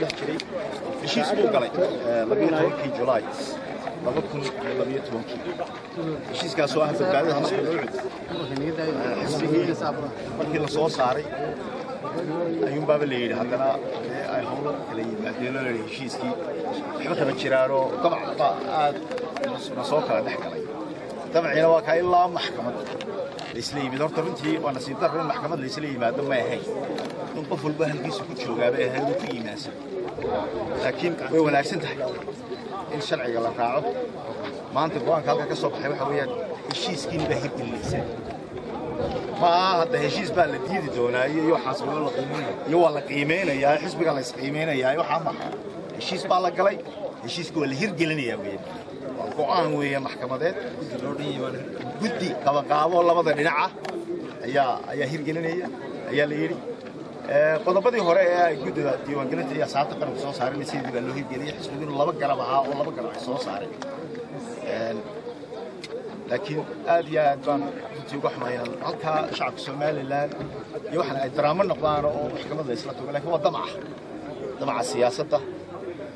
dhex jiray heshiis buu galay 12 July 2012 heshiiskaas oo ah badbaadada maxkamadda xisbigii markii la soo saaray ayuun baa la yiri haddana ay howlo kala yimaadeen oo heshiiskii waxba kama jiraano dabcan aad soo kala dhex galay dabciina waa ka ilaa maxkamadda isla yimid horta runtii waa nasiib darro in maxkamadda la isla yimaado ma ahayn in qof walba halkiisa ku joogaaba ay ahayd ku iimaansan laakiin way wanaagsan tahay in sharciga la raaco maanta go'aanka halka ka soo baxay waxa weeyaan heshiiskiin baa hirgelinaysa ma hadda heshiis baa la diidi doonaa iyo xaasilo la qiimeeyo iyo waa la qiimeynayaa xisbiga la isqiimeynayaa waxa ma heshiis baa la galay heshiisku waa la hirgelinayaa weeyaan go'aan weeyaan maxkamadeed guddi qabaqaabo labada dhinac ayaa hirgelinaya ayaa la yiri qodobadii hore ee ay guddida diiwaangelinta iyo asxaabta qaranka soo saareen sidii baa loo hirgeliyay xisbigu inuu laba garab ahaa oo laba garab ay soo saareen laakiin aad iyo aad baan runtii uga xumaynaa halka shacabka Soomaaliland iyo waxaan ay daraamo noqdaan oo maxkamadda isla tago laakiin waa damaca siyaasadda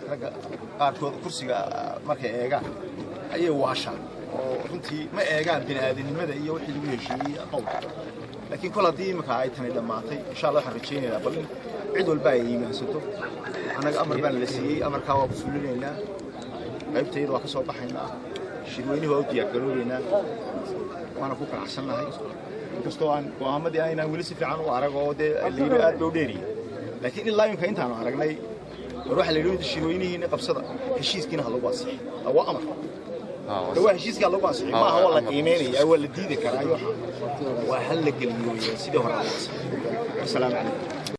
ragga qaarkood kursiga markay eegaan ayay waashaan oo runtii ma eegaan bini'aadanimada iyo wixii lagu heshiiyey qowlka laakiin kol haddii imika ay tani dhammaatay insha Allah waxaan rajaynayaa bal cid walba ay iimaansato anaga amar baan la siiyey amarkaa waa ku fulinaynaa qaybtayda waa ka soo baxaynaa shirweynuhu waa u diyaargaroobaynaa waana ku qanacsannahay inkastoo aan go'aamadii aynaan weli si fiican u arag oo dee layidhi aad bay u dheeriyey laakiin ilaa imika intaanu aragnay war waxa la yidhi shirweynihiina qabsada heshiiskiina ha lagu ansixi waa amar waa heshiiska lagu ansixi maaha waa la qiimeynaya waa la diidi karaa waa hal la geliyo sidii hore assalaamu calaykum